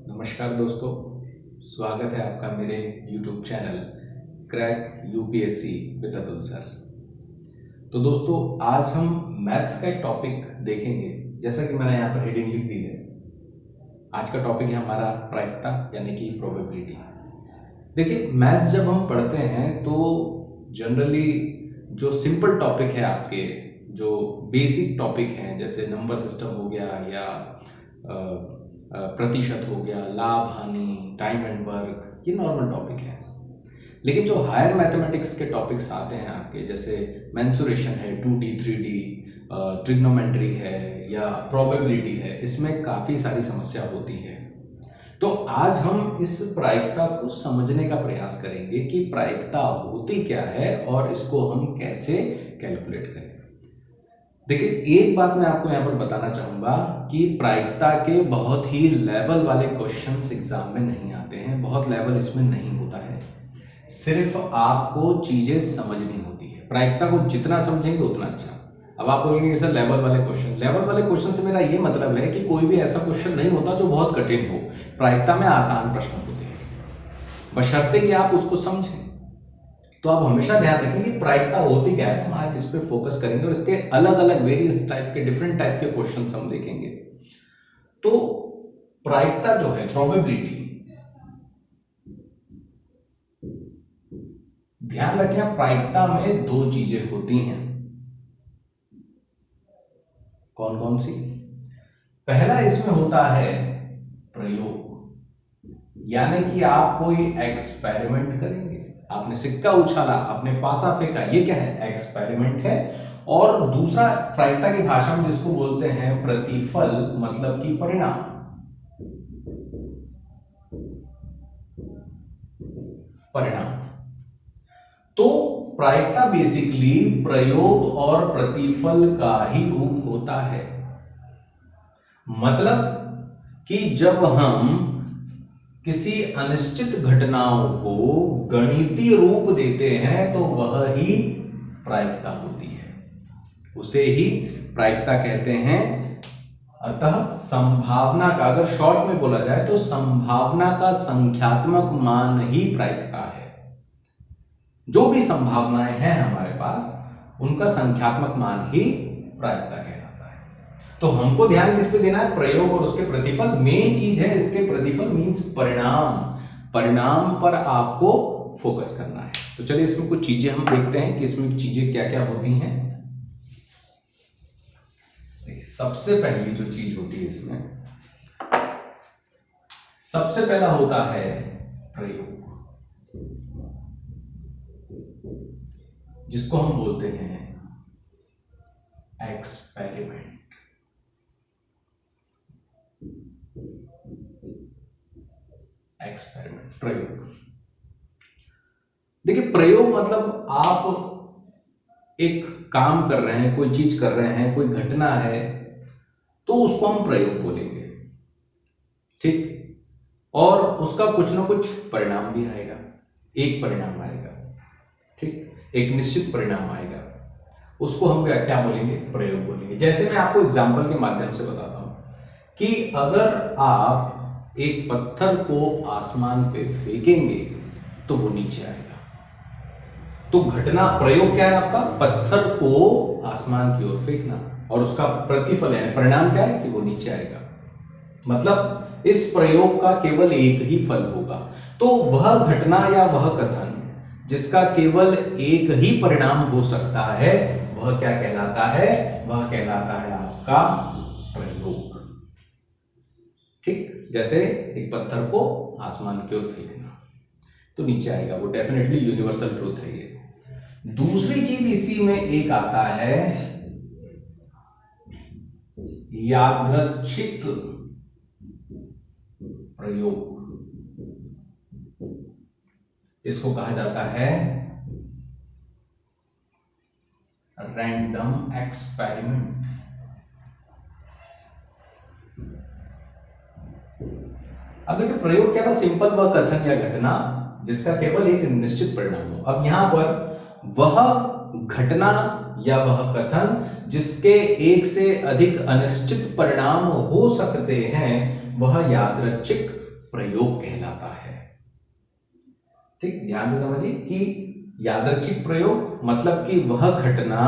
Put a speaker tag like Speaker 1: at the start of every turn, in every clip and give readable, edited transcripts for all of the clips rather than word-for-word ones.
Speaker 1: नमस्कार दोस्तों, स्वागत है आपका मेरे YouTube channel crack UPSC with Atul sir. तो दोस्तों, आज हम मैथ्स का एक टॉपिक देखेंगे। जैसा कि मैंने यहाँ पर हेडिंग लिख दी है, आज का टॉपिक है हमारा प्रायिकता यानी कि प्रोबेबिलिटी। देखिए, मैथ्स जब हम पढ़ते हैं तो जनरली जो सिंपल टॉपिक है, आपके जो बेसिक टॉपिक हैं, जैसे नंबर सिस्टम हो गया या प्रतिशत हो गया, लाभ हानि, टाइम एंड वर्क, ये नॉर्मल टॉपिक है। लेकिन जो हायर मैथमेटिक्स के टॉपिक्स आते हैं आपके, जैसे मेंसुरेशन है, 2D 3D, ट्रिग्नोमेट्री है या प्रोबेबिलिटी है, इसमें काफ़ी सारी समस्या होती है। तो आज हम इस प्रायिकता को समझने का प्रयास करेंगे कि प्रायिकता होती क्या है और इसको हम कैसे कैलकुलेट करें। देखिए, एक बात मैं आपको यहाँ पर बताना चाहूँगा कि प्रायिकता के बहुत ही लेवल वाले क्वेश्चंस एग्जाम में नहीं आते हैं, बहुत लेवल इसमें नहीं होता है। सिर्फ आपको चीजें समझनी होती है। प्रायिकता को जितना समझेंगे उतना अच्छा। अब आप बोलेंगे सर लेवल वाले क्वेश्चन से मेरा ये मतलब है कि कोई भी ऐसा क्वेश्चन नहीं होता जो बहुत कठिन हो। प्रायिकता में आसान प्रश्न होते हैं, बशर्ते कि आप उसको समझें। तो आप हमेशा ध्यान रखें कि प्रायिकता होती क्या है। हम आज इस पे फोकस करेंगे और इसके अलग अलग वेरियस टाइप के, डिफरेंट टाइप के क्वेश्चंस हम देखेंगे। तो प्रायिकता जो है, प्रोबेबिलिटी, ध्यान रखें प्रायिकता में दो चीजें होती हैं। कौन कौन सी? पहला इसमें होता है प्रयोग, यानी कि आप कोई एक्सपेरिमेंट करेंगे। आपने सिक्का उछाला, आपने पासा फेंका, ये क्या है? एक्सपेरिमेंट है। और दूसरा प्रायिकता की भाषा में जिसको बोलते हैं प्रतिफल, मतलब कि परिणाम। तो प्रायिकता बेसिकली प्रयोग और प्रतिफल का ही रूप होता है। मतलब कि जब हम किसी अनिश्चित घटनाओं को गणितीय रूप देते हैं तो वह ही प्रायिकता होती है, उसे ही प्रायिकता कहते हैं। अतः संभावना का, अगर शॉर्ट में बोला जाए तो संभावना का संख्यात्मक मान ही प्रायिकता है। जो भी संभावनाएं हैं हमारे पास, उनका संख्यात्मक मान ही प्रायिकता कहलाता है। तो हमको ध्यान किस पे देना है? प्रयोग और उसके प्रतिफल। मेन चीज है इसके प्रतिफल मींस परिणाम। परिणाम पर आपको फोकस करना है। तो चलिए इसमें कुछ चीजें हम देखते हैं कि इसमें चीजें क्या क्या होती हैं। सबसे पहली जो चीज होती है इसमें, सबसे पहला होता है प्रयोग, जिसको हम बोलते हैं एक्सपेरिमेंट। प्रयोग। देखिए, प्रयोग मतलब आप एक काम कर रहे हैं, कोई चीज कर रहे हैं, कोई घटना है, तो उसको हम प्रयोग बोलेंगे, ठीक। और उसका कुछ ना कुछ परिणाम भी आएगा, एक परिणाम आएगा, ठीक, एक निश्चित परिणाम आएगा, उसको हम क्या बोलेंगे? प्रयोग बोलेंगे। जैसे मैं आपको एग्जांपल के माध्यम से बताता हूं कि अगर आप एक पत्थर को आसमान पे फेंकेंगे तो वो नीचे आएगा। तो घटना, प्रयोग क्या है आपका? पत्थर को आसमान की ओर फेंकना, और उसका प्रतिफल यानी परिणाम क्या है? कि वो नीचे आएगा। मतलब इस प्रयोग का केवल एक ही फल होगा। तो वह घटना या वह कथन जिसका केवल एक ही परिणाम हो सकता है, वह क्या कहलाता है? वह कहलाता है आपका प्रयोग, ठीक। जैसे एक पत्थर को आसमान की ओर फेंकना तो नीचे आएगा, वो डेफिनेटली यूनिवर्सल ट्रूथ है ये। दूसरी चीज इसी में एक आता है यादृच्छिक प्रयोग। इसको कहा जाता है रैंडम एक्सपेरिमेंट। अब देखिए, प्रयोग क्या था? सिंपल वह कथन या घटना जिसका केवल एक निश्चित परिणाम हो। अब यहां पर वह घटना या वह कथन जिसके एक से अधिक अनिश्चित परिणाम हो सकते हैं, वह यादृच्छिक प्रयोग कहलाता है। ठीक, ध्यान से समझिए कि यादृच्छिक प्रयोग मतलब कि वह घटना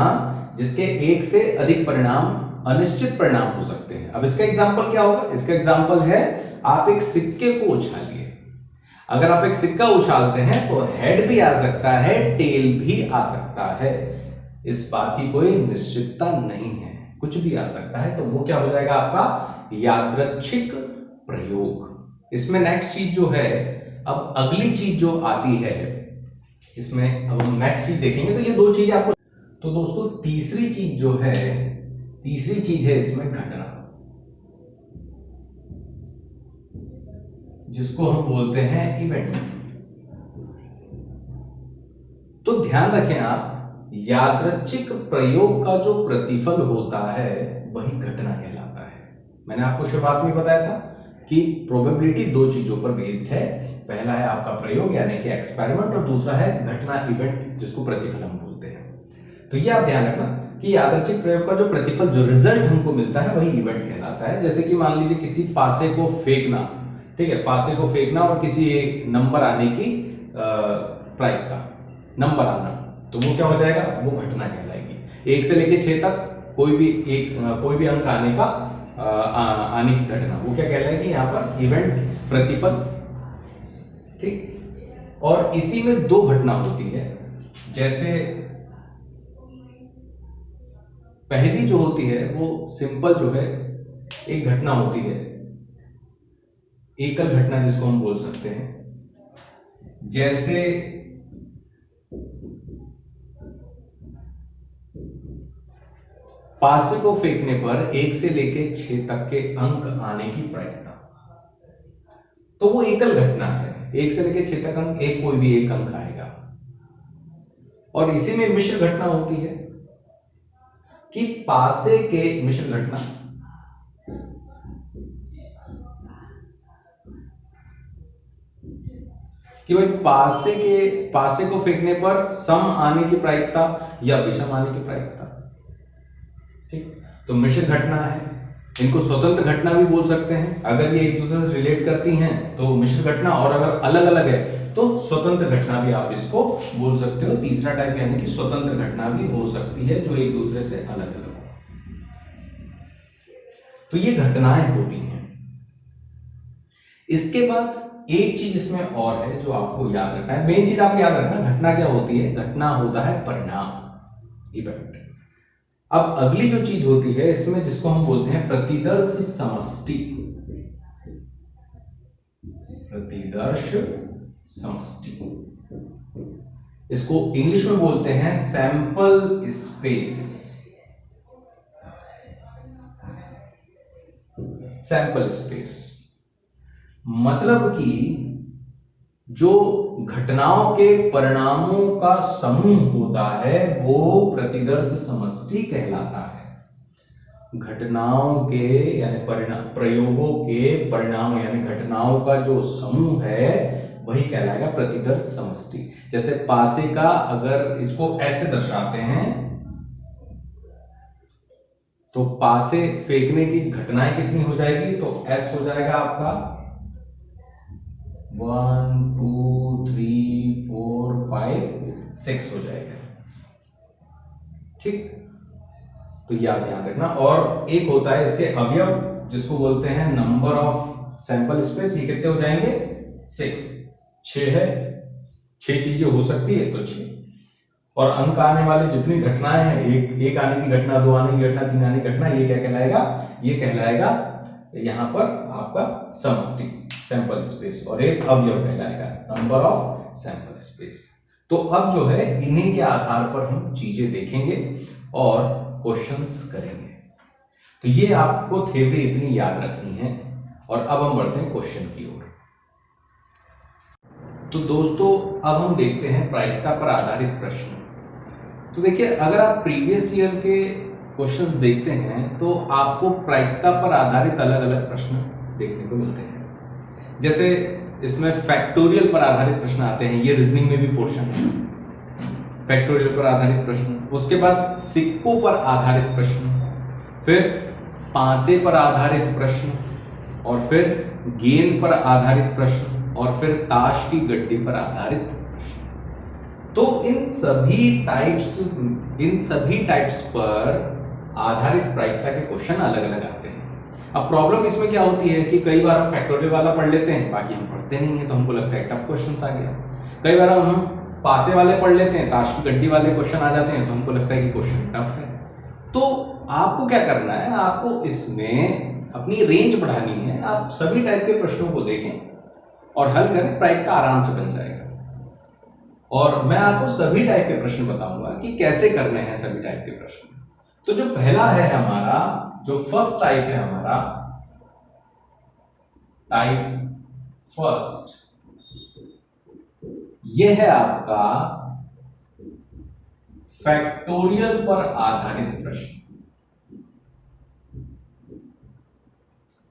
Speaker 1: जिसके एक से अधिक परिणाम अनिश्चित परिणाम हो सकते हैं। अब इसका एग्जांपल क्या होगा? इसका एग्जांपल है आप एक सिक्के को उछालिए। अगर आप एक सिक्का उछालते हैं तो हेड भी आ सकता है, टेल भी आ सकता है, इस बात की कोई निश्चितता नहीं है, कुछ भी आ सकता है। तो वो क्या हो जाएगा आपका यादृच्छिक प्रयोग। इसमें नेक्स्ट चीज जो है, अब अगली चीज जो आती है इसमें, अब हम नेक्स्ट चीज देखेंगे। तो ये दो चीजें आपको, तो दोस्तों तीसरी चीज जो है, तीसरी चीज है इसमें घटना, जिसको हम बोलते हैं इवेंट। तो ध्यान रखें आप, यादृच्छिक प्रयोग का जो प्रतिफल होता है वही घटना कहलाता है। मैंने आपको शुरुआत में बताया था कि प्रोबेबिलिटी दो चीजों पर बेस्ड है, पहला है आपका प्रयोग यानी कि एक्सपेरिमेंट, और दूसरा है घटना, इवेंट, जिसको प्रतिफल हम बोलते हैं। तो ये आप ध्यान रखना कि यादृच्छिक प्रयोग का जो प्रतिफल, जो रिजल्ट हमको मिलता है वही इवेंट कहलाता है। जैसे कि मान लीजिए किसी पासे को फेंकना, ठीक है, पासे को फेंकना और किसी एक नंबर आने की प्रायिकता, नंबर आना, तो वो क्या हो जाएगा? वो घटना कहलाएगी। 1 से लेके 6 तक कोई भी अंक आने का आने की घटना, वो क्या कहलाएगी? यहाँ पर इवेंट, प्रतिफल। ठीक, और इसी में दो घटना होती है। जैसे पहली जो होती है वो सिंपल जो है एक घटना होती है, एकल घटना जिसको हम बोल सकते हैं। जैसे पासे को फेंकने पर 1 से लेके 6 तक के अंक आने की प्रायिकता, तो वो एकल घटना है। 1 से लेके 6 तक अंक, कोई भी एक अंक आएगा। और इसी में मिश्र घटना होती है कि पासे के मिश्र घटना, कि भाई पासे को फेंकने पर सम आने की प्रायिकता या विषम आने की प्रायिकता। ठीक, तो मिश्र घटना है। इनको स्वतंत्र घटना भी बोल सकते हैं, अगर ये एक दूसरे से रिलेट करती हैं तो मिश्र घटना, और अगर अलग अलग है तो स्वतंत्र घटना भी आप इसको बोल सकते हो। तीसरा टाइप यानी कि स्वतंत्र घटना भी हो सकती है जो एक दूसरे से अलग अलग हो। तो ये घटनाएं होती हैं। इसके बाद एक चीज इसमें और है जो आपको याद रखना है, मेन चीज आपको याद रखना, घटना क्या होती है? घटना होता है परिणाम, इवेंट। अब अगली जो चीज होती है इसमें, जिसको हम बोलते हैं प्रतिदर्श समष्टि। प्रतिदर्श समष्टि, इसको इंग्लिश में बोलते हैं सैंपल स्पेस। सैंपल स्पेस मतलब कि जो घटनाओं के परिणामों का समूह होता है वो प्रतिदर्श समष्टि कहलाता है। घटनाओं के यानी प्रयोगों के परिणाम यानी घटनाओं का जो समूह है वही कहलाएगा प्रतिदर्श समष्टि। जैसे पासे का, अगर इसको ऐसे दर्शाते हैं तो पासे फेंकने की घटनाएं कितनी हो जाएगी? तो एस हो जाएगा आपका 1 2 3 4 5 6 हो जाएगा। ठीक, तो यह ध्यान रखना। और एक होता है इसके अवयव जिसको बोलते हैं नंबर ऑफ सैंपल स्पेस। ये कितने हो जाएंगे? 6 है, 6 चीजें हो सकती है तो 6। और अंक आने वाले जितनी घटनाएं हैं, एक आने की घटना, 2 आने की घटना, 3 आने की घटना, ये क्या कहलाएगा? ये कहलाएगा यहां पर आपका समष्टि, सैंपल स्पेस, और एक अवयव कहलाएगा नंबर ऑफ सैंपल स्पेस। तो अब जो है इन्हीं के आधार पर हम चीजें देखेंगे और क्वेश्चंस करेंगे। तो ये आपको थ्योरी इतनी याद रखनी है। और अब हम बढ़ते हैं क्वेश्चन की ओर। तो दोस्तों अब हम देखते हैं प्रायिकता पर आधारित प्रश्न। तो देखिए, अगर आप प्रीवियस ईयर के क्वेश्चंस देखते हैं तो आपको प्रायिकता पर आधारित अलग अलग प्रश्न देखने को मिलते हैं। जैसे इसमें फैक्टोरियल पर आधारित प्रश्न आते हैं, ये रीजनिंग में भी पोर्शन है, फैक्टोरियल पर आधारित प्रश्न। उसके बाद सिक्कों पर आधारित प्रश्न, फिर पासे पर आधारित प्रश्न, और फिर गेंद पर आधारित प्रश्न और फिर ताश की गड्डी पर आधारित प्रश्न। तो इन सभी टाइप्स पर आधारित प्रायिकता के क्वेश्चन अलग अलग आते हैं। अब प्रॉब्लम इसमें क्या होती है कि कई बार हम फैक्टोरियल वाला पढ़ लेते हैं, बाकी हम पढ़ते नहीं है, तो हमको लगता है टफ क्वेश्चन आ गया। कई बार हम पासे वाले पढ़ लेते हैं, ताश की गड्डी वाले क्वेश्चन आ जाते हैं, तो हमको लगता है कि क्वेश्चन टफ है। तो आपको क्या करना है, आपको इसमें अपनी रेंज बढ़ानी है। आप सभी टाइप के प्रश्नों को देखें और हल करें, प्रायिकता आराम से बन जाएगा। और मैं आपको सभी टाइप के प्रश्न बताऊंगा कि कैसे करने हैं सभी टाइप के प्रश्न। तो जो पहला है हमारा, जो फर्स्ट टाइप है हमारा, टाइप फर्स्ट, यह है आपका फैक्टोरियल पर आधारित प्रश्न।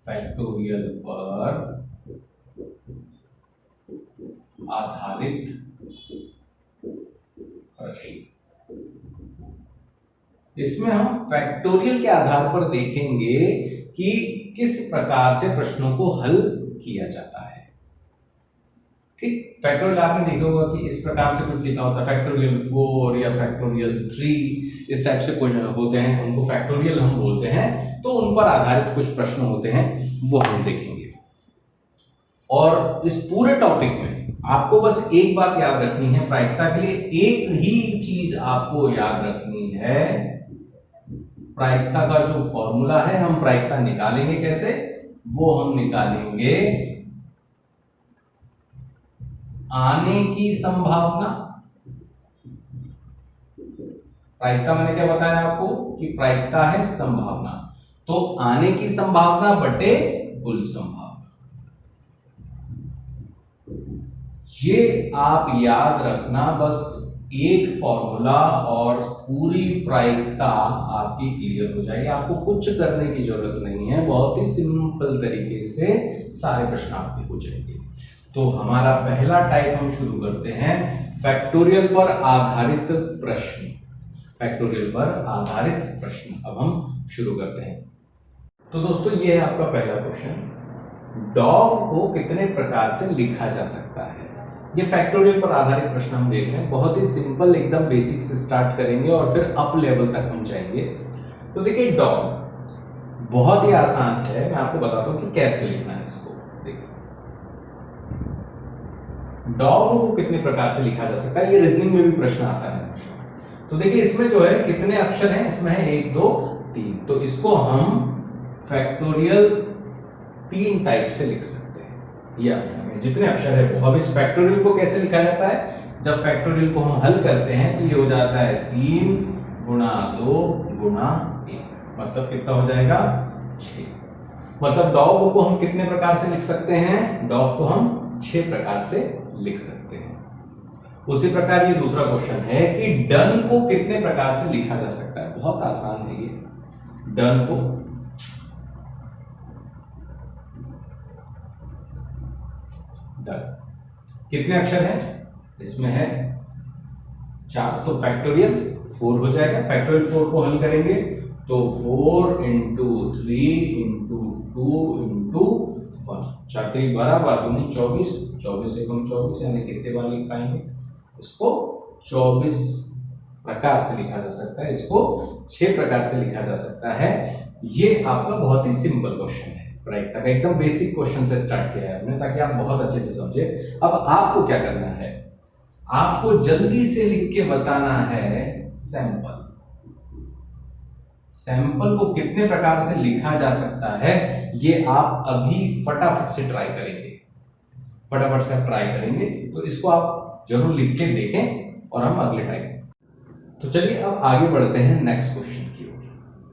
Speaker 1: फैक्टोरियल पर आधारित प्रश्न। इसमें हम फैक्टोरियल के आधार पर देखेंगे कि किस प्रकार से प्रश्नों को हल किया जाता है। ठीक, फैक्टोरियल आपने देखा होगा कि इस प्रकार से कुछ लिखा होता है, फैक्टोरियल 4 या फैक्टोरियल 3, इस टाइप से क्वेश्चन होते हैं, उनको फैक्टोरियल हम बोलते हैं। तो उन पर आधारित कुछ प्रश्न होते हैं, वो हम देखेंगे। और इस पूरे टॉपिक में आपको बस एक बात याद रखनी है, प्रायिकता के लिए एक ही चीज आपको याद रखनी है। प्रायिकता का जो फॉर्मूला है, हम प्रायिकता निकालेंगे कैसे, वो हम निकालेंगे आने की संभावना। प्रायिकता मैंने क्या बताया आपको कि प्रायिकता है संभावना, तो आने की संभावना बटे कुल संभावना। ये आप याद रखना, बस एक फॉर्मूला और पूरी प्रायिकता आपकी क्लियर हो जाएगी। आपको कुछ करने की जरूरत नहीं है, बहुत ही सिंपल तरीके से सारे प्रश्न आपके हो जाएंगे। तो हमारा पहला टाइप हम शुरू करते हैं, फैक्टोरियल पर आधारित प्रश्न। फैक्टोरियल पर आधारित प्रश्न अब हम शुरू करते हैं। तो दोस्तों, ये है आपका पहला क्वेश्चन, डॉग को कितने प्रकार से लिखा जा सकता है। ये फैक्टोरियल पर आधारित प्रश्न हम देख रहे हैं, बहुत ही सिंपल, एकदम बेसिक से स्टार्ट करेंगे और फिर अप लेवल तक हम जाएंगे। तो देखिए, डॉग बहुत ही आसान है, मैं आपको बताता हूं कि कैसे लिखना है इसको। देखिए, डॉग को कितने प्रकार से लिखा जा सकता है, ये रीजनिंग में भी प्रश्न आता है। तो देखिए, इसमें जो है कितने अक्षर हैं, इसमें है 1 2 3, तो इसको हम फैक्टोरियल 3 टाइप से लिख सकते हैं। ये जितने अक्षर है वो। अब इस फैक्टोरियल को कैसे लिखा जाता है, जब फैक्टोरियल को हम हल करते हैं तो ये हो जाता है 3 गुणा 2 गुणा 1, मतलब कितना हो जाएगा 6। मतलब डॉग को हम कितने प्रकार से लिख सकते हैं, डॉग को हम 6 प्रकार से लिख सकते हैं। उसी प्रकार ये दूसरा क्वेश्चन है कि डन को कितने प्रकार से लिखा जा सकता है। बहुत आसान है ये, डन को कितने अक्षर हैं, इसमें है 4, तो फैक्टोरियल 4 हो जाएगा। फैक्टोरियल 4 को हल करेंगे तो 4 इंटू 3 इंटू 2 इंटू 1, 4 3 12 12 दूनी 24, 24 से 24, यानी कितने बार लिख पाएंगे, इसको 24 प्रकार से लिखा जा सकता है, इसको 6 प्रकार से लिखा जा सकता है। ये आपका बहुत ही सिंपल क्वेश्चन है, प्रायिकता का एकदम बेसिक क्वेश्चन से स्टार्ट किया है हमने, ताकि आप बहुत अच्छे से समझे। अब आपको क्या करना है, आपको जल्दी से लिख के बताना है सैंपल। सैंपल को कितने प्रकार से लिखा जा सकता है, ये आप अभी फटाफट से ट्राई करेंगे, फटाफट से आप ट्राई करेंगे। तो इसको आप जरूर लिख के देखें और हम अगले टाइम। तो चलिए अब आगे बढ़ते हैं नेक्स्ट क्वेश्चन की ओर।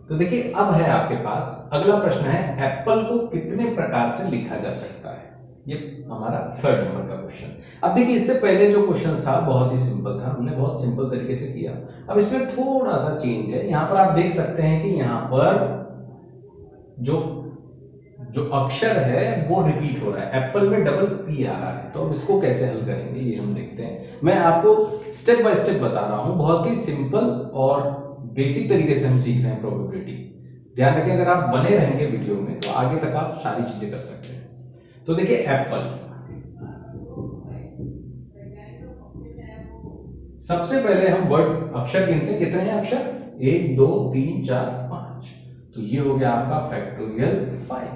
Speaker 1: तो देखिए, अब है आपके पास अगला प्रश्न है, एप्पल को कितने प्रकार से लिखा जा सकता है। ये हमारा 3rd नंबर का क्वेश्चन। अब देखिए, इससे पहले जो क्वेश्चन था बहुत ही सिंपल था, हमने बहुत सिंपल तरीके से किया। अब इसमें थोड़ा सा चेंज है। यहां पर आप देख सकते हैं कि यहां पर जो अक्षर है वो रिपीट हो रहा है, एप्पल में डबल पी आ रहा है। तो अब इसको कैसे हल करेंगे ये हम देखते हैं। मैं आपको स्टेप बाय स्टेप बता रहा हूं, बहुत ही सिंपल और बेसिक तरीके से हम सीख रहे हैं प्रोबेबिलिटी। ध्यान रखें, अगर आप बने रहेंगे वीडियो में तो आगे तक आप सारी चीजें कर सकते हैं। तो देखिए एप्पल, सबसे पहले हम वर्ड अक्षर गिनते हैं, कितने हैं अक्षर, 1 2 3 4 5, तो ये हो गया आपका फैक्टोरियल 5,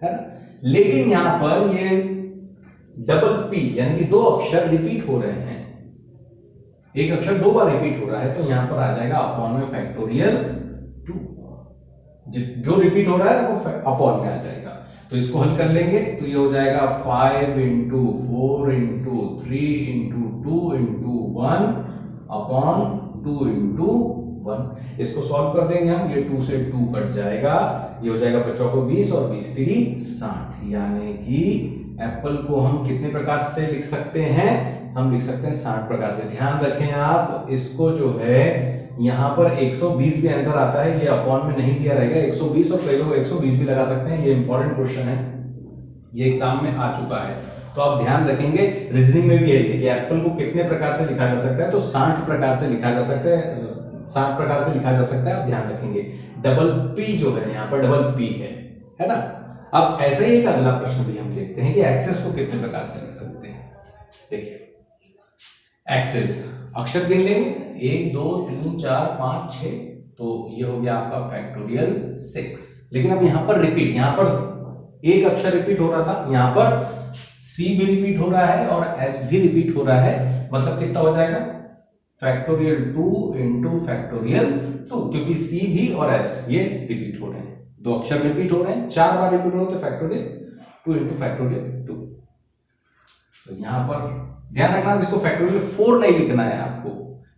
Speaker 1: है ना। लेकिन यहां पर ये डबल पी यानी कि 2 अक्षर रिपीट हो रहे हैं, एक अक्षर 2 बार रिपीट हो रहा है, तो यहां पर आ जाएगा अपॉन में फैक्टोरियल 2, जो रिपीट हो रहा है वो अपॉन में आ जाएगा। तो इसको हल कर लेंगे तो ये हो जाएगा 5 into 4 into 3 into 2 into 1 upon 2 into 1। इसको सॉल्व कर देंगे हम, ये 2 से 2 कट जाएगा, ये हो जाएगा बच्चों को 20 और 20 3 60, यानी कि एप्पल को हम कितने प्रकार से लिख सकते हैं, हम लिख सकते हैं 60 प्रकार से। ध्यान रखें आप, इसको जो है यहां पर 120 भी आंसर आता है, ये अपॉन में नहीं दिया रहेगा, 120 और कई लोग 120 भी लगा सकते हैं, ये इंपॉर्टेंट क्वेश्चन है, ये एग्जाम में आ चुका है। तो आप ध्यान रखेंगे, रीजनिंग में भी है कि एप्पल को कितने प्रकार से लिखा जा सकता है, तो 60 प्रकार से लिखा जा सकता है, 60 प्रकार से लिखा जा सकता है, आप ध्यान रखेंगे। डबल पी जो है यहाँ पर डबल पी है ना। अब ऐसे ही एक अगला प्रश्न भी हम देखते हैं कि एक्सेस को कितने प्रकार से लिख सकते हैं। देखिए एक्सेस अक्षर गिन लेंगे, 1 2 3 4 5 6, तो ये हो गया आपका फैक्टोरियल 6। लेकिन अब यहां पर रिपीट, यहां पर एक अक्षर रिपीट हो रहा था, यहां पर C भी रिपीट हो रहा है और S भी रिपीट हो रहा है, मतलब कितना हो जाएगा फैक्टोरियल 2 इंटू फैक्टोरियल 2, क्योंकि C भी और S ये रिपीट हो रहे हैं, 2 अक्षर रिपीट हो रहे हैं, 4 बार रिपीट हो रहे हैं, तो फैक्टोरियल 2 इंटू फैक्टोरियल 2। तो यहां पर ध्यान रखना, इसको फैक्टोरियल 4 नहीं लिखना है आपको,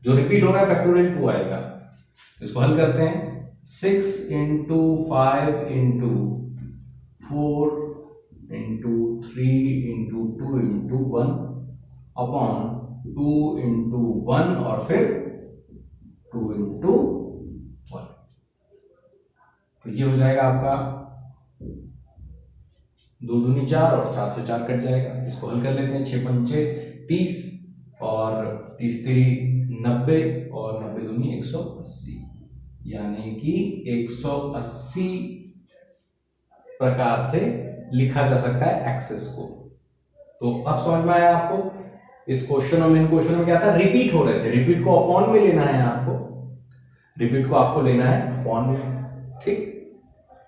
Speaker 1: जो रिपीट हो रहा है फैक्टोरियल 2 आएगा। इसको हल करते हैं, 6 into 5 into 4 into 3 into 2 into 1 upon 2 into 1 और फिर 2 इंटू 1। तो ये हो जाएगा आपका 2 दूनी 4 और 4 से 4 कट जाएगा। इसको हल कर लेते हैं, 6 पंचे 30 और 30 3 90 और 90 दूनी 180, यानी कि 180 प्रकार से लिखा जा सकता है एक्सेस को। तो अब समझ में आया आपको, इस क्वेश्चन और मेन क्वेश्चन में क्या था, रिपीट हो रहे थे, रिपीट को अपॉन में लेना है आपको, रिपीट को आपको लेना है अपॉन में, ठीक।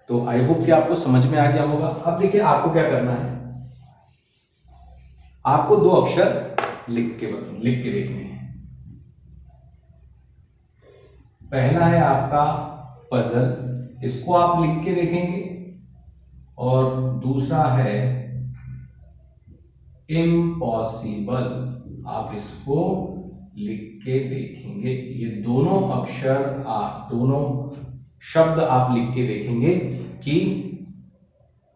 Speaker 1: तो आई होप कि आपको समझ में आ गया होगा। अब देखिए आपको क्या करना है, आपको 2 अक्षर लिख के देखने हैं। पहला है आपका पजल, इसको आप लिख के देखेंगे, और दूसरा है इम्पॉसिबल, आप इसको लिख के देखेंगे। ये दोनों अक्षर दोनों शब्द आप लिख के देखेंगे कि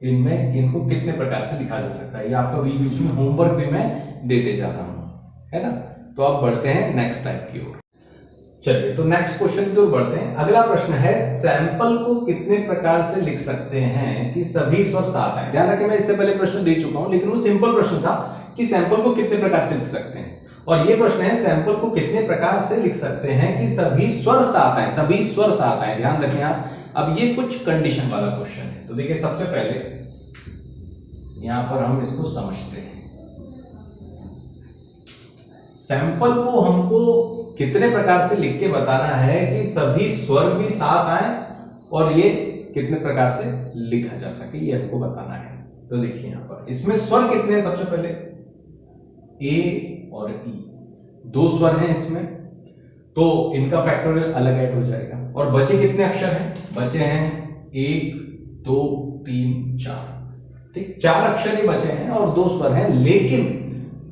Speaker 1: इनमें इनको कितने प्रकार से लिखा जा सकता है। ये आपका बीच बीच में होमवर्क भी मैं देते जा रहा हूं, है ना। तो अब बढ़ते हैं नेक्स्ट टाइप की ओर। चलिए तो नेक्स्ट क्वेश्चन की ओर बढ़ते हैं। अगला प्रश्न है, सैंपल को कितने प्रकार से लिख सकते हैं कि सभी स्वर साथ आए। ध्यान रखें, मैं इससे पहले प्रश्न दे चुका हूं, लेकिन वो सिंपल प्रश्न था कि सैंपल को कितने प्रकार से लिख सकते हैं, और ये प्रश्न है सैंपल को कितने प्रकार से लिख सकते हैं कि सभी स्वर साथ आए, सभी स्वर साथ आए। ध्यान रखें आप, अब ये कुछ कंडीशन वाला क्वेश्चन है। तो देखिए सबसे पहले यहां पर हम इसको समझते हैं, सैंपल को हमको कितने प्रकार से लिख के बताना है कि सभी स्वर भी साथ आए और ये कितने प्रकार से लिखा जा सके, ये हमको बताना है। तो देखिए यहां पर इसमें स्वर कितने हैं, सबसे पहले ए और ई, 2 स्वर हैं इसमें, तो इनका फैक्टोरियल अलग ऐड हो जाएगा। और बचे कितने अक्षर हैं, बचे हैं 1 2 3 4, ठीक, 4 अक्षर ही बचे हैं और 2 स्वर हैं, लेकिन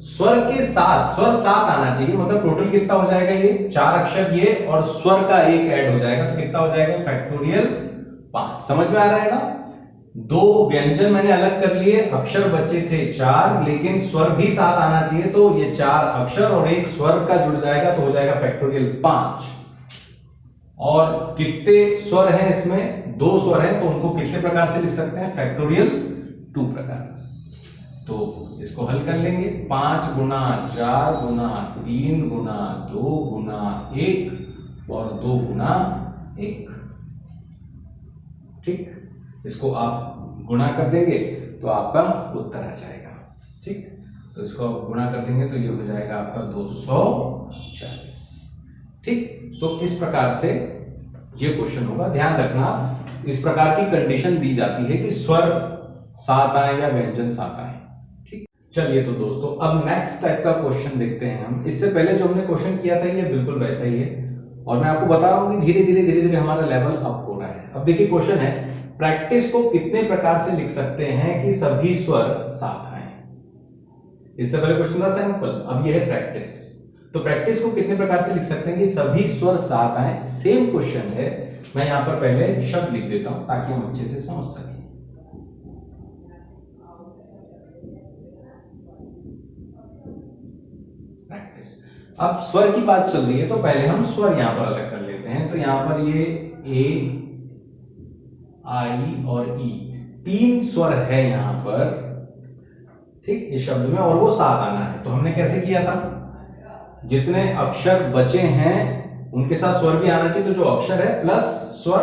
Speaker 1: स्वर के साथ स्वर साथ आना चाहिए, मतलब टोटल कितना हो जाएगा, ये 4 अक्षर ये और स्वर का 1 ऐड हो जाएगा, तो कितना हो जाएगा फैक्टोरियल 5। समझ में आ रहा है ना, 2 व्यंजन मैंने अलग कर लिए, अक्षर बचे थे 4, लेकिन स्वर भी साथ आना चाहिए, तो ये 4 अक्षर और 1 स्वर का जुड़ जाएगा, तो हो जाएगा फैक्टोरियल 5। और कितने स्वर हैं इसमें, 2 स्वर हैं, तो उनको कितने प्रकार से लिख सकते हैं, फैक्टोरियल 2 प्रकार से। तो इसको हल कर लेंगे, 5 गुना 4 गुना 3 गुना 2 गुना 1 और 2 गुना 1, ठीक। इसको आप गुणा कर देंगे तो आपका उत्तर आ जाएगा। ठीक, तो इसको गुणा कर देंगे तो ये हो जाएगा आपका 240। ठीक, तो इस प्रकार से ये क्वेश्चन होगा। ध्यान रखना, इस प्रकार की कंडीशन दी जाती है कि स्वर साथ आए या व्यंजन साथ आए। ठीक, चलिए तो दोस्तों अब नेक्स्ट टाइप का क्वेश्चन देखते हैं हम। इससे पहले जो हमने क्वेश्चन किया था ये बिल्कुल वैसा ही है, और मैं आपको बता रहा हूं कि धीरे धीरे हमारा लेवल अप हो रहा है। अब देखिए क्वेश्चन है, प्रैक्टिस को कितने प्रकार से लिख सकते हैं कि सभी स्वर साथ आए। इससे पहले क्वेश्चन था सैंपल, अब ये है प्रैक्टिस। तो प्रैक्टिस को कितने प्रकार से लिख सकते हैं कि सभी स्वर साथ आए। सेम क्वेश्चन है, मैं यहां पर पहले शब्द लिख देता हूं ताकि हम अच्छे से समझ सकें। प्रैक्टिस, अब स्वर की बात चल रही है तो पहले हम स्वर यहां पर अलग कर लेते हैं। तो यहां पर ये ए, आई और ई तीन स्वर है यहां पर, ठीक, इस शब्द में, और वो साथ आना है। तो हमने कैसे किया था, जितने अक्षर बचे हैं उनके साथ स्वर भी आना चाहिए, तो जो अक्षर है प्लस स्वर,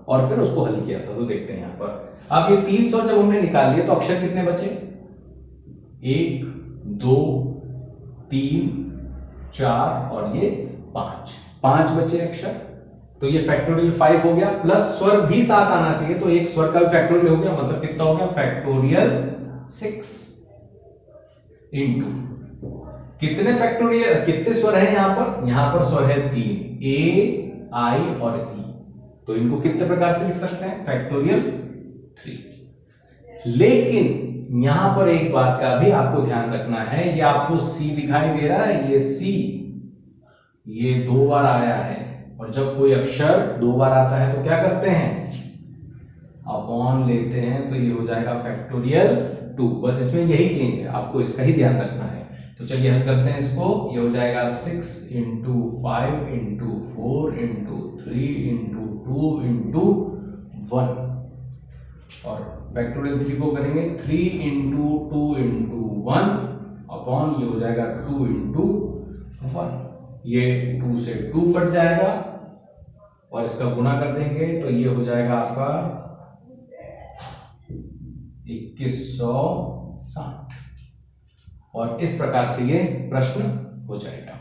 Speaker 1: और फिर उसको हल किया था। तो देखते हैं यहां पर, अब ये तीन स्वर जब हमने निकाल लिए तो अक्षर कितने बचे, 1 2 3 4 और ये 5 बचे अक्षर। तो ये फैक्टोरियल 5 हो गया, प्लस स्वर भी साथ आना चाहिए, तो एक स्वर का फैक्टोरियल हो गया, मतलब कितना हो गया, फैक्टोरियल 6 इंटू कितने फैक्टोरियल, कितने स्वर है यहां पर स्वर है 3, ए, आई और ई। तो इनको कितने प्रकार से लिख सकते हैं, फैक्टोरियल 3। लेकिन यहां पर एक बात का भी आपको ध्यान रखना है, ये आपको सी दिखाई दे रहा है, ये सी, ये 2 बार आया है, और जब कोई अक्षर 2 बार आता है तो क्या करते हैं, अपॉन लेते हैं, तो ये हो जाएगा फैक्टोरियल 2। बस इसमें यही चेंज है, आपको इसका ही ध्यान रखना है। तो चलिए हल करते हैं इसको, ये हो जाएगा 6 into 5 into 4 into 3 into 2 into 1, और फैक्टोरियल 3 को करेंगे 3 इंटू 2 इंटू 1 अपॉन, ये हो जाएगा 2 इंटू 1, ये 2 से 2 कट जाएगा, और इसका गुणा कर देंगे तो ये हो जाएगा आपका 2160, और इस प्रकार से ये प्रश्न हो जाएगा।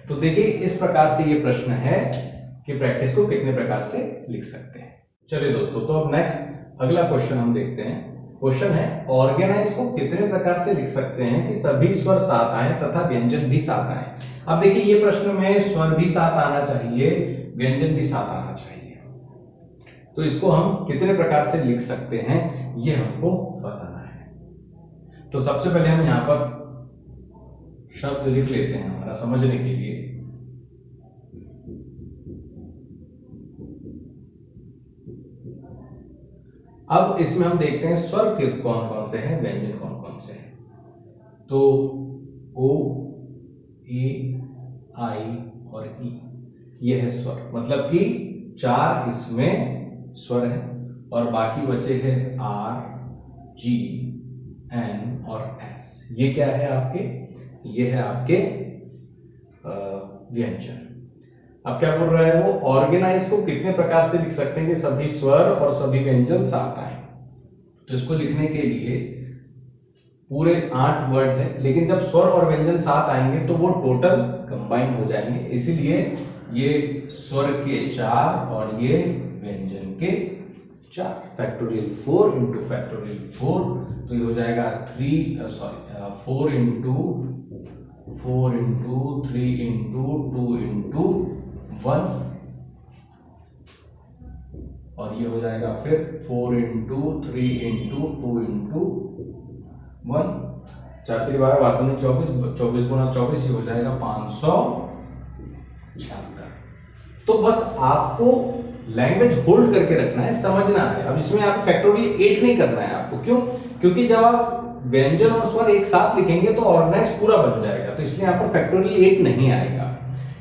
Speaker 1: तो देखिए इस प्रकार से ये प्रश्न है कि प्रैक्टिस को कितने प्रकार से लिख सकते हैं। चलिए दोस्तों, तो अब नेक्स्ट अगला क्वेश्चन हम देखते हैं। क्वेश्चन है, ऑर्गेनाइज को कितने प्रकार से लिख सकते हैं कि सभी स्वर साथ आए तथा व्यंजन भी साथ आए। अब देखिए ये प्रश्न में स्वर भी साथ आना चाहिए, व्यंजन भी साथ आना चाहिए, तो इसको हम कितने प्रकार से लिख सकते हैं ये हमको बताना है। तो सबसे पहले हम यहां पर शब्द लिख लेते हैं हमारा समझने के लिए। अब इसमें हम देखते हैं स्वर कौन कौन से हैं, व्यंजन कौन कौन से हैं। तो ओ, ए, आई और ई ये है स्वर, मतलब कि 4 इसमें स्वर है, और बाकी बचे हैं आर, जी, एन और एस। ये क्या है आपके, ये है आपके व्यंजन। अब क्या बोल रहा है वो, ऑर्गेनाइज को कितने प्रकार से लिख सकते हैं कि सभी स्वर और सभी व्यंजन साथ आए। तो इसको लिखने के लिए पूरे 8 वर्ड है, लेकिन जब स्वर और व्यंजन साथ आएंगे तो वो टोटल कंबाइन हो जाएंगे, इसीलिए ये स्वर के 4 और ये व्यंजन के 4, फैक्टोरियल 4 इंटू फैक्टोरियल 4, तो ये हो जाएगा 4 इंटू 4 इंटू 3 इंटू 2 इंटू 1, और ये हो जाएगा फिर 4 इंटू 3 इंटू 2 इंटू 1, 4 3 12 12 24, 24 गुना 24, ये हो जाएगा 576। तो बस आपको लैंग्वेज होल्ड करके रखना है, समझना है। अब इसमें आपको फैक्टोरियल 8 नहीं करना है आपको, क्यों, क्योंकि जब आप व्यंजन और स्वर एक साथ लिखेंगे तो ऑर्गेनाइज पूरा बन जाएगा, तो इसलिए यहाँ पर फैक्टोरियल 8 नहीं आएगा।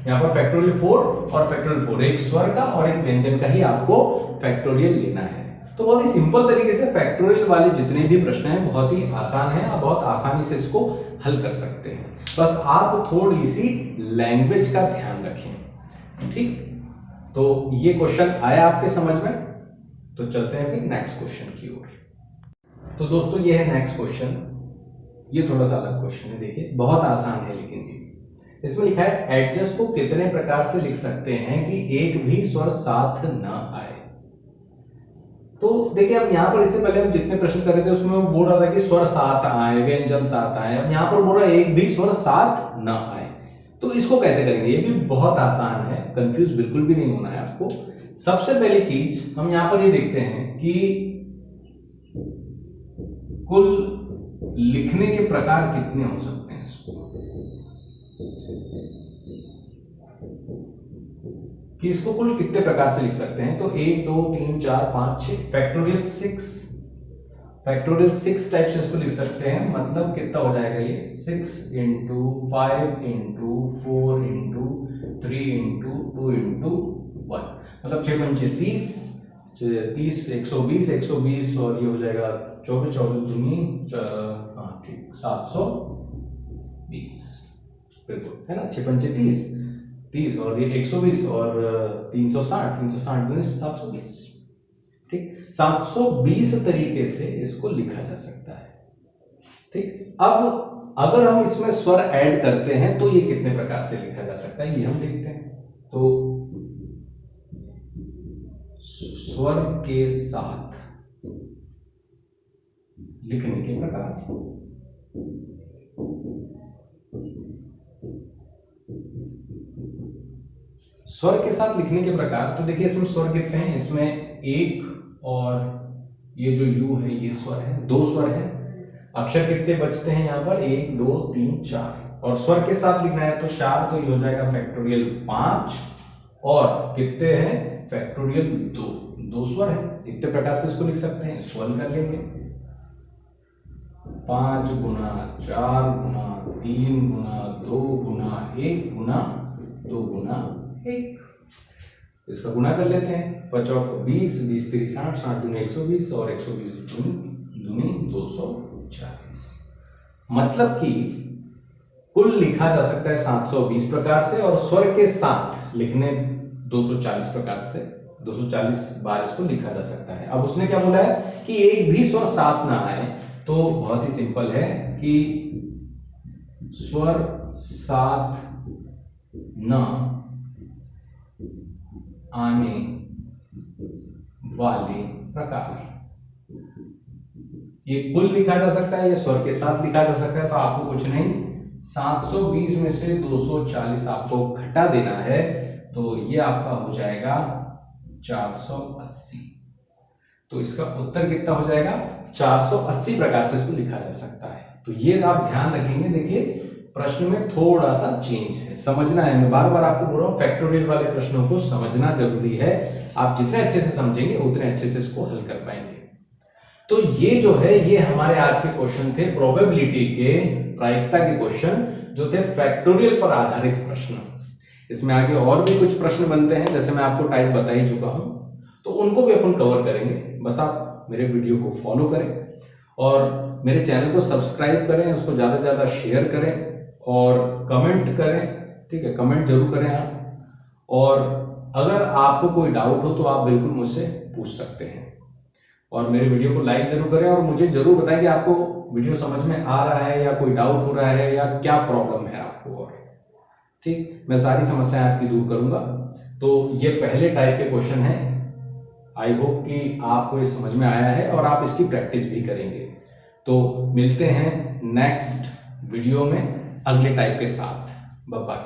Speaker 1: यहाँ पर फैक्टोरियल 4 और फैक्टोरियल 4, एक स्वर का और एक व्यंजन का ही आपको फैक्टोरियल लेना है। तो बहुत ही सिंपल तरीके से फैक्टोरियल वाले जितने भी प्रश्न हैं बहुत ही आसान है, आप बहुत आसानी से इसको हल कर सकते हैं। बस आप थोड़ी सी लैंग्वेज का ध्यान रखें, ठीक। तो ये क्वेश्चन आया आपके समझ में, तो चलते हैं फिर नेक्स्ट क्वेश्चन की ओर। तो दोस्तों ये है नेक्स्ट क्वेश्चन। ये थोड़ा सा अलग क्वेश्चन है, देखिए बहुत आसान है, लेकिन ये इसमें लिखा है एडजस्ट को कितने प्रकार से लिख सकते हैं कि एक भी स्वर साथ न आए। तो देखिए अब यहाँ पर इससे पहले हम जितने प्रश्न कर रहे थे उसमें वो बोल रहा था कि स्वर साथ आए, व्यंजन साथ आए। अब यहाँ पर बोल रहा है एक भी स्वर साथ न आए। तो इसको कैसे करेंगे, ये भी बहुत आसान है, कंफ्यूज बिल्कुल भी नहीं होना है आपको। सबसे पहली चीज हम यहाँ पर ये देखते हैं कि कुल लिखने के प्रकार कितने हो सकते हैं कि इसको कुल कितने प्रकार से लिख सकते हैं। तो 1 2 3 4 5 6 फैक्टोरियल 6 टाइप से इसको लिख सकते हैं। मतलब कितना हो जाएगा ये 6 into 5 into 4 into 3 into 2 into 1, मतलब 6 पंचे 30, 120 120 और ये हो जाएगा 24 24 दूनी हाँ ठीक 720, बिल्कुल है ना। 6 पंचे 30 और ये 120 और 360 दूनी 720, ठीक। 720 तरीके से इसको लिखा जा सकता है, ठीक। अब अगर हम इसमें स्वर ऐड करते हैं तो ये कितने प्रकार से लिखा जा सकता है, ये हम देखते हैं। तो स्वर के साथ लिखने के प्रकार, स्वर के साथ लिखने के प्रकार। तो देखिए इसमें स्वर कितने हैं, इसमें एक और ये जो यू है ये स्वर है, 2 स्वर है। अक्षर कितने बचते हैं यहाँ पर 1 2 3 4, और स्वर के साथ लिखना है तो 4, तो ये हो जाएगा फैक्टोरियल 5, और कितने हैं फैक्टोरियल 2 स्वर है। इतने प्रकार से इसको लिख सकते हैं। इसको हल कर लेंगे 5 गुना 4 गुना 3 गुना 2 गुना 1 गुना 2 गुना 1, इसका गुना कर लेते हैं। 5 20 20 3 60 60 दूनी 120 और 120 दूनी 240, मतलब कि कुल लिखा जा सकता है 720 प्रकार से, और स्वर के साथ लिखने 240 प्रकार से, 240 बार इसको लिखा जा सकता है। अब उसने क्या बोला है कि एक भी स्वर साथ ना आए, तो बहुत ही सिंपल है कि स्वर साथ न आने वाले प्रकार, ये कुल लिखा जा सकता है या स्वर के साथ लिखा जा सकता है। तो आपको कुछ नहीं, 720 में से 240 आपको घटा देना है, तो ये आपका हो जाएगा 480। तो इसका उत्तर कितना हो जाएगा 480 प्रकार से इसको लिखा जा सकता है। तो ये आप ध्यान रखेंगे। देखिए प्रश्न में थोड़ा सा चेंज है, समझना है। मैं बार बार आपको बोल रहा हूं फैक्टोरियल वाले प्रश्नों को समझना जरूरी है। आप जितने अच्छे से समझेंगे उतने अच्छे से इसको हल कर पाएंगे। तो ये जो है ये हमारे आज के क्वेश्चन थे, प्रोबेबिलिटी के, प्रायिकता के क्वेश्चन जो थे फैक्टोरियल पर आधारित प्रश्न। इसमें आगे और भी कुछ प्रश्न बनते हैं, जैसे मैं आपको टाइप बता ही चुका हूं, तो उनको भी अपन कवर करेंगे। बस आप मेरे वीडियो को फॉलो करें और मेरे चैनल को सब्सक्राइब करें, उसको ज्यादा से ज्यादा शेयर करें और कमेंट करें, ठीक है, कमेंट जरूर करें आप। और अगर आपको कोई डाउट हो तो आप बिल्कुल मुझसे पूछ सकते हैं, और मेरे वीडियो को लाइक जरूर करें और मुझे जरूर बताएं कि आपको वीडियो समझ में आ रहा है या कोई डाउट हो रहा है या क्या प्रॉब्लम है आपको। और ठीक, मैं सारी समस्याएं आपकी दूर करूंगा। तो ये पहले टाइप के क्वेश्चन हैं। आई होप कि आपको ये समझ में आया है और आप इसकी प्रैक्टिस भी करेंगे। तो मिलते हैं नेक्स्ट वीडियो में अगले टाइप के साथ। Bye bye.